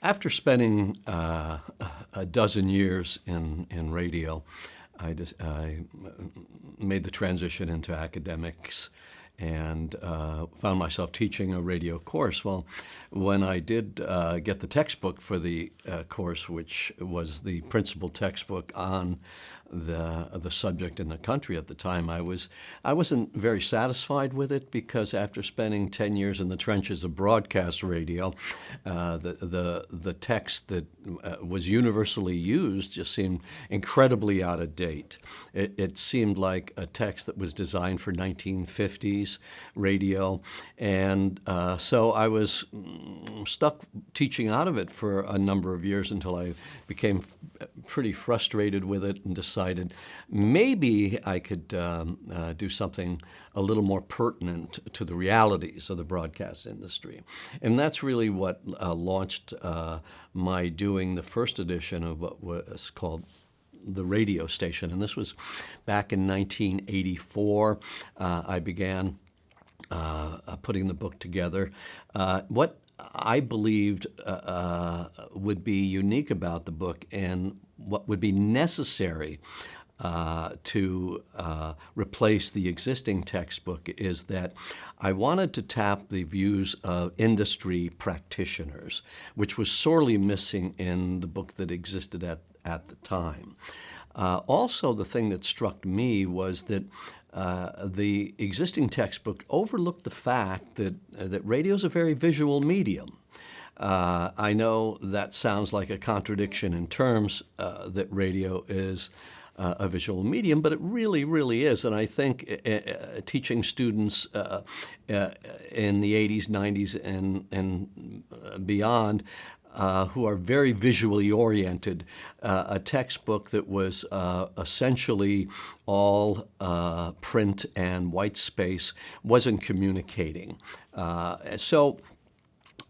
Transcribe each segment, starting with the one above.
After spending a dozen years in radio, I made the transition into academics and found myself teaching a radio course. Well, when I did get the textbook for the course, which was the principal textbook on the subject in the country at the time, I wasn't very satisfied with it because after spending 10 years in the trenches of broadcast radio, the text that was universally used just seemed incredibly out of date. It seemed like a text that was designed for 1950s radio, and so I was stuck teaching out of it for a number of years until I became pretty frustrated with it and decided maybe I could do something a little more pertinent to the realities of the broadcast industry. And that's really what launched my doing the first edition of what was called the radio station. And this was back in 1984. I began putting the book together. What I believed would be unique about the book and what would be necessary to replace the existing textbook is that I wanted to tap the views of industry practitioners, which was sorely missing in the book that existed at the time. Also, the thing that struck me was that the existing textbook overlooked the fact that radio is a very visual medium. I know that sounds like a contradiction in terms that radio is a visual medium, but it really, really is. And I think teaching students in the 80s, 90s, and beyond who are very visually oriented, a textbook that was essentially all print and white space wasn't communicating. So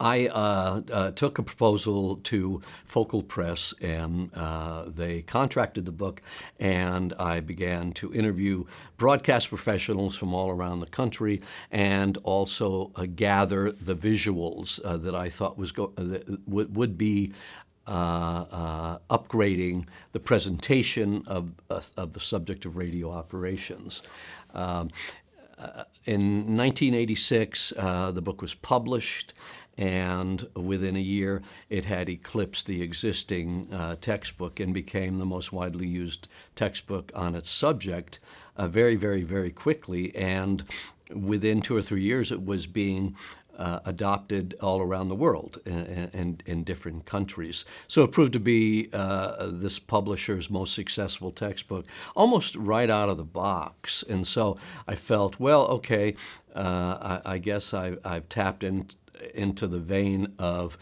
I took a proposal to Focal Press, and they contracted the book, and I began to interview broadcast professionals from all around the country and also gather the visuals that I thought would be upgrading the presentation of the subject of radio operations. In 1986, the book was published, and within a year it had eclipsed the existing textbook and became the most widely used textbook on its subject very, very, very quickly. And within 2 or 3 years it was being adopted all around the world and in different countries. So it proved to be this publisher's most successful textbook almost right out of the box. And so I felt, well, okay, I guess I've tapped into the vein of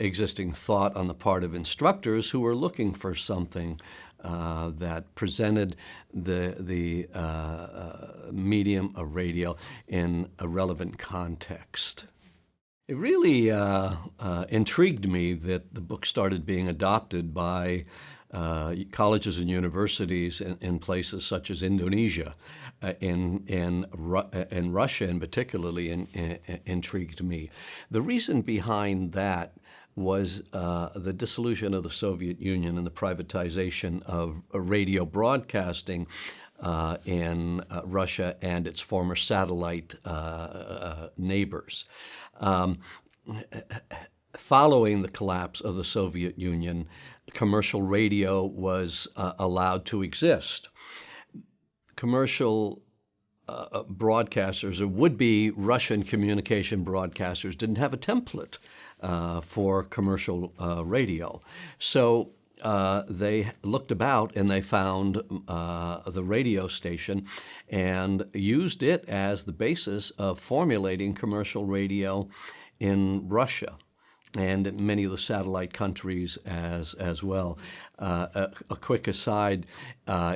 existing thought on the part of instructors who were looking for something that presented the medium of radio in a relevant context. It really intrigued me that the book started being adopted by colleges and universities in places such as Indonesia, and Russia, and particularly intrigued me. The reason behind that was the dissolution of the Soviet Union and the privatization of radio broadcasting in Russia and its former satellite neighbors. Following the collapse of the Soviet Union, commercial radio was allowed to exist. Commercial broadcasters, or would-be Russian communication broadcasters, didn't have a template for commercial radio. So they looked about and they found the radio station and used it as the basis of formulating commercial radio in Russia and in many of the satellite countries as well. A quick aside,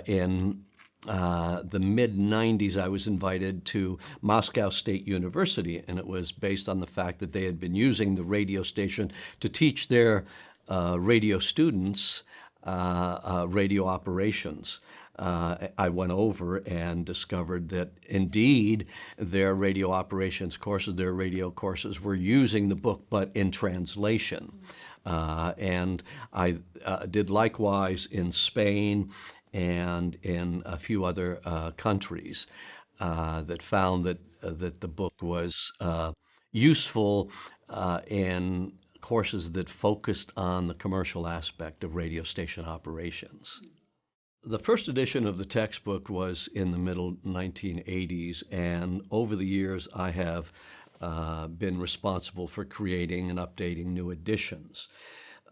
in the mid-90s, I was invited to Moscow State University, and it was based on the fact that they had been using the radio station to teach their radio students radio operations. I went over and discovered that indeed their radio operations courses, their radio courses were using the book, but in translation. And I did likewise in Spain and in a few other countries that found that the book was useful in courses that focused on the commercial aspect of radio station operations. The first edition of the textbook was in the middle 1980s, and over the years I have been responsible for creating and updating new editions.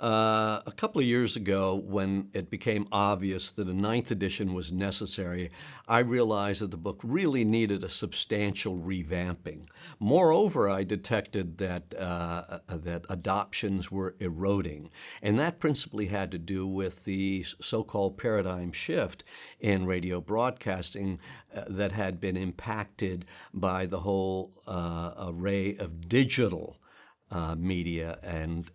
A couple of years ago, when it became obvious that a ninth edition was necessary, I realized that the book really needed a substantial revamping. Moreover, I detected that that adoptions were eroding, and that principally had to do with the so-called paradigm shift in radio broadcasting that had been impacted by the whole array of digital media and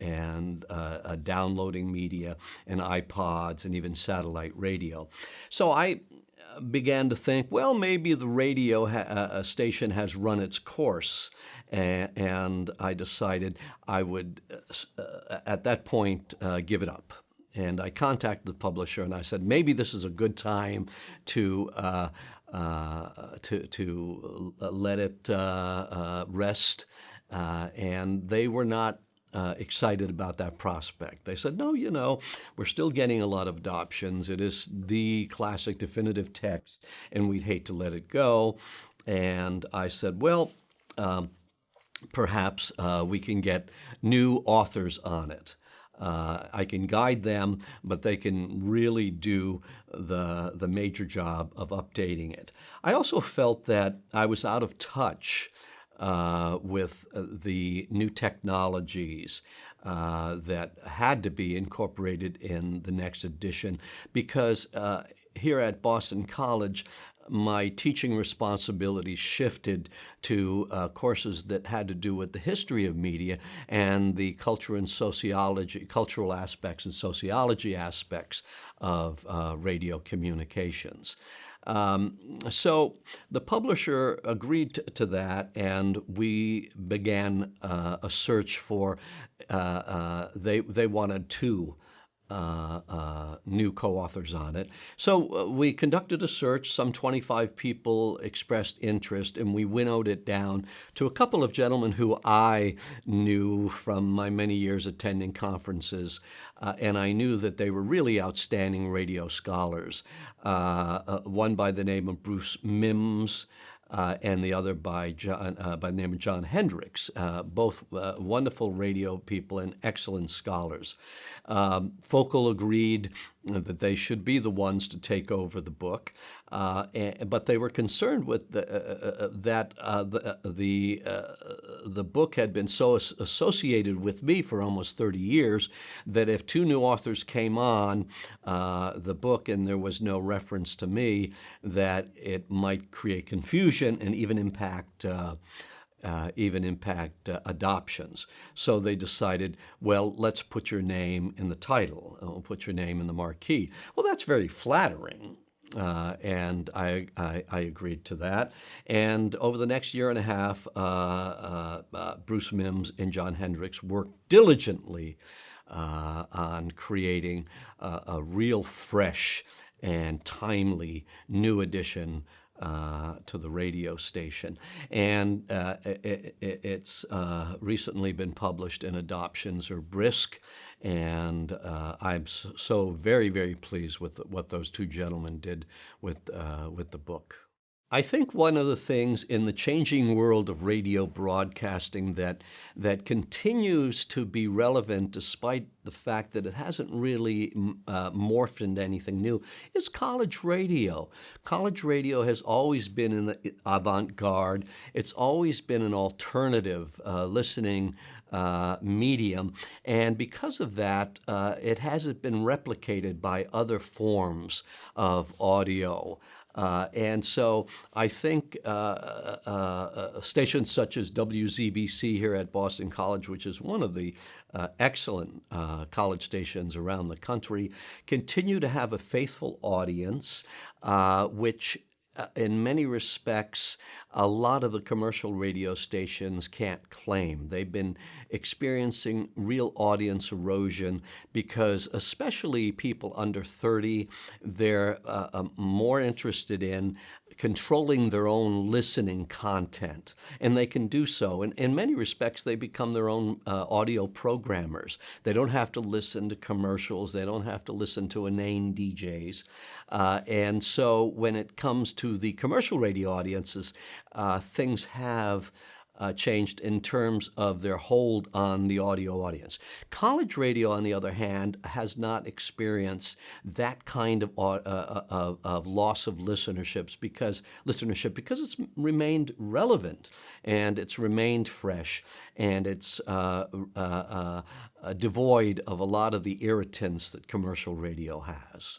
downloading media and iPods and even satellite radio. So I began to think, well, maybe the radio station has run its course, and I decided I would, at that point, give it up. And I contacted the publisher and I said, maybe this is a good time to let it rest. And they were not excited about that prospect. They said, no, we're still getting a lot of adoptions. It is the classic definitive text, and we'd hate to let it go. And I said, well, perhaps we can get new authors on it. I can guide them, but they can really do the major job of updating it. I also felt that I was out of touch with the new technologies that had to be incorporated in the next edition, because here at Boston College, my teaching responsibilities shifted to courses that had to do with the history of media and the cultural aspects and sociology aspects of radio communications. So the publisher agreed to that, and we began a search for, they wanted two new co-authors on it. So we conducted a search. Some 25 people expressed interest, and we winnowed it down to a couple of gentlemen who I knew from my many years attending conferences, and I knew that they were really outstanding radio scholars. One by the name of Bruce Mims, and the other by the name of John Hendricks, both wonderful radio people and excellent scholars. Focal agreed that they should be the ones to take over the book, but they were concerned with that the book had been so associated with me for almost 30 years that if two new authors came on the book and there was no reference to me, that it might create confusion and even impact adoptions. So they decided, well, let's put your name in the title. We'll put your name in the marquee. Well, that's very flattering. And I agreed to that. And over the next year and a half, Bruce Mims and John Hendricks worked diligently on creating a real fresh and timely new edition to the radio station. And it's recently been published, and adoptions are brisk. And I'm so very, very pleased with what those two gentlemen did with the book. I think one of the things in the changing world of radio broadcasting that continues to be relevant despite the fact that it hasn't really morphed into anything new is college radio. College radio has always been an avant-garde. It's always been an alternative listening medium, and because of that, it hasn't been replicated by other forms of audio. And so I think stations such as WZBC here at Boston College, which is one of the excellent college stations around the country, continue to have a faithful audience, which in many respects, a lot of the commercial radio stations can't claim. They've been experiencing real audience erosion because, especially people under 30, they're more interested in controlling their own listening content, and they can do so. And in many respects, they become their own audio programmers. They don't have to listen to commercials. They don't have to listen to inane DJs. And so when it comes to the commercial radio audiences, things have changed in terms of their hold on the audio audience. College radio, on the other hand, has not experienced that kind of loss of listenership because it's remained relevant and it's remained fresh and it's devoid of a lot of the irritants that commercial radio has.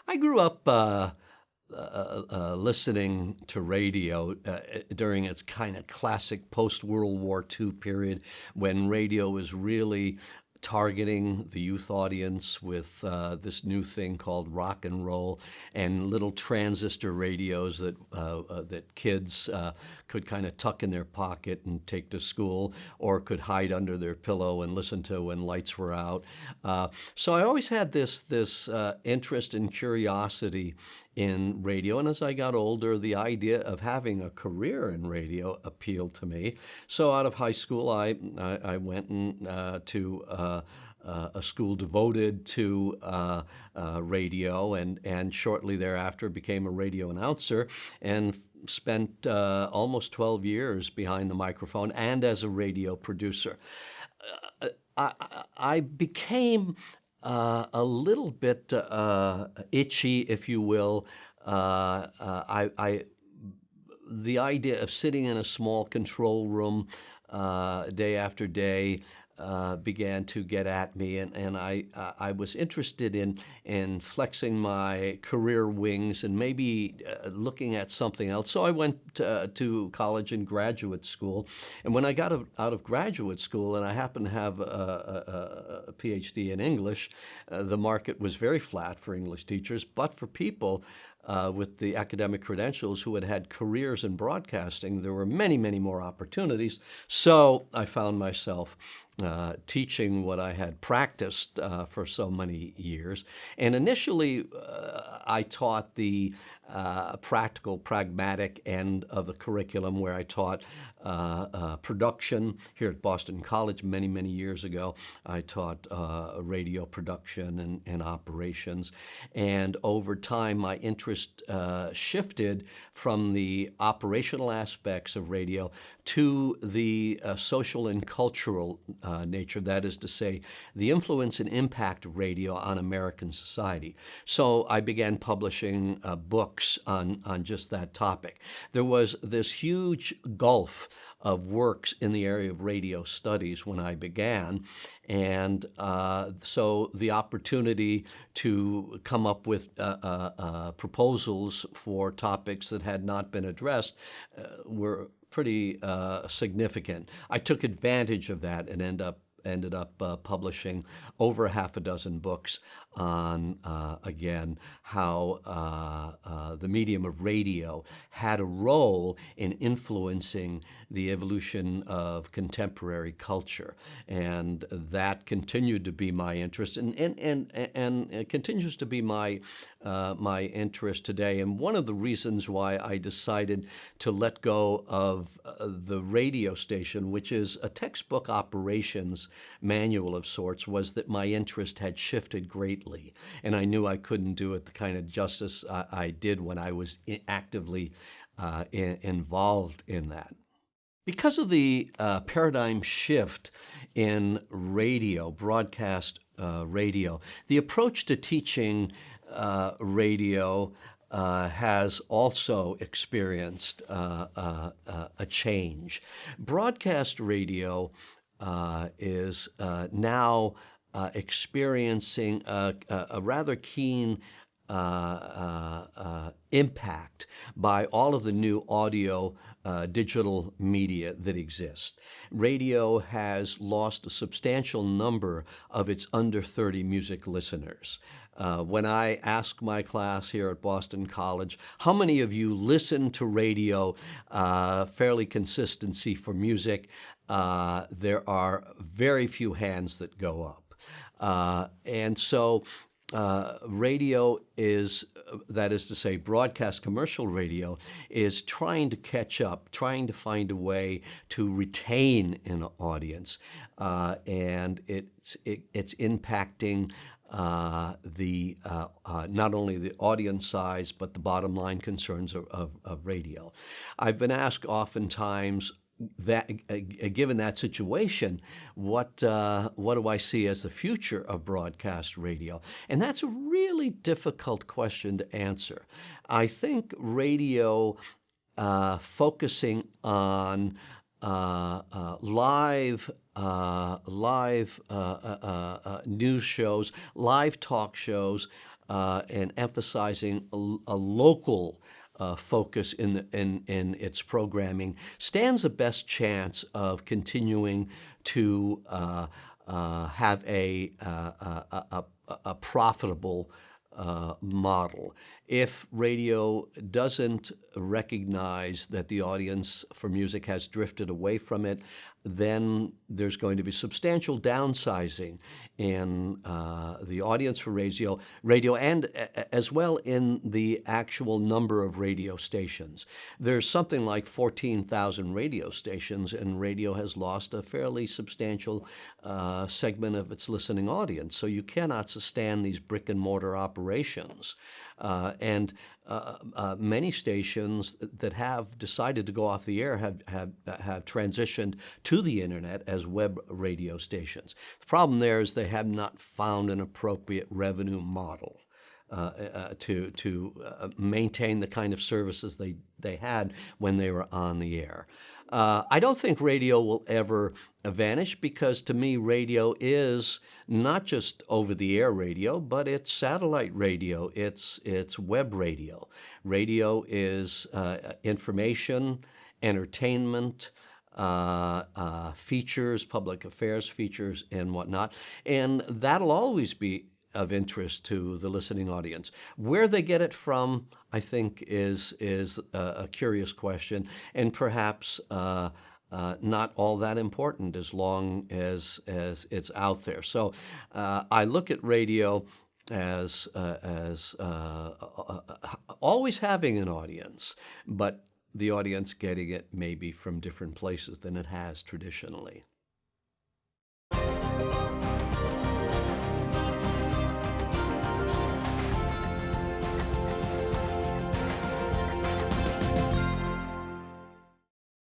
I grew up listening to radio during its kind of classic post-World War II period when radio was really targeting the youth audience with this new thing called rock and roll and little transistor radios that kids could kind of tuck in their pocket and take to school or could hide under their pillow and listen to when lights were out. So I always had this interest and curiosity in radio, and as I got older, the idea of having a career in radio appealed to me. So out of high school, I went to a school devoted to radio, and shortly thereafter became a radio announcer and spent almost 12 years behind the microphone and as a radio producer. I became a little bit itchy, if you will. The idea of sitting in a small control room day after day began to get at me, and I was interested in flexing my career wings and maybe looking at something else. So I went to college and graduate school, and when I got out of graduate school, and I happened to have a PhD in English, the market was very flat for English teachers, but for people with the academic credentials who had had careers in broadcasting, there were many, many more opportunities. So I found myself teaching what I had practiced for so many years. And initially, I taught the practical, pragmatic end of the curriculum, where I taught production here at Boston College many, many years ago. I taught radio production and operations. And over time, my interest shifted from the operational aspects of radio to the social and cultural nature, that is to say, the influence and impact of radio on American society. So I began publishing books on just that topic. There was this huge gulf of works in the area of radio studies when I began, and so the opportunity to come up with proposals for topics that had not been addressed were pretty significant. I took advantage of that and ended up publishing over half a dozen books on, again, how the medium of radio had a role in influencing the evolution of contemporary culture. And that continued to be my interest and it continues to be my interest today. And one of the reasons why I decided to let go of the radio station, which is a textbook operations manual of sorts, was that my interest had shifted greatly. And I knew I couldn't do it the kind of justice I did when I was actively involved in that. Because of the paradigm shift in radio, broadcast radio, the approach to teaching radio has also experienced a change. Broadcast radio is now experiencing a rather keen impact by all of the new audio digital media that exist. Radio has lost a substantial number of its under 30 music listeners. When I ask my class here at Boston College, how many of you listen to radio fairly consistency for music, there are very few hands that go up. And so radio is, that is to say, broadcast commercial radio is trying to catch up, trying to find a way to retain an audience, and it's impacting not only the audience size but the bottom line concerns of radio. I've been asked oftentimes, that given that situation, what do I see as the future of broadcast radio? And that's a really difficult question to answer. I think radio focusing on live news shows, live talk shows, and emphasizing a local focus in its programming stands the best chance of continuing to have a profitable model. If radio doesn't recognize that the audience for music has drifted away from it, then there's going to be substantial downsizing in the audience for radio, and as well in the actual number of radio stations. There's something like 14,000 radio stations, and radio has lost a fairly substantial segment of its listening audience. So you cannot sustain these brick and mortar operations. And many stations that have decided to go off the air have transitioned to the internet as web radio stations. The problem there is they have not found an appropriate revenue model to maintain the kind of services they had when they were on the air. I don't think radio will ever vanish, because to me radio is not just over-the-air radio, but it's satellite radio, it's web radio. Radio is information, entertainment, features, public affairs features, and whatnot, and that'll always be of interest to the listening audience. Where they get it from, I think, is a curious question, and perhaps not all that important as long as it's out there. So I look at radio as always having an audience, but the audience getting it maybe from different places than it has traditionally.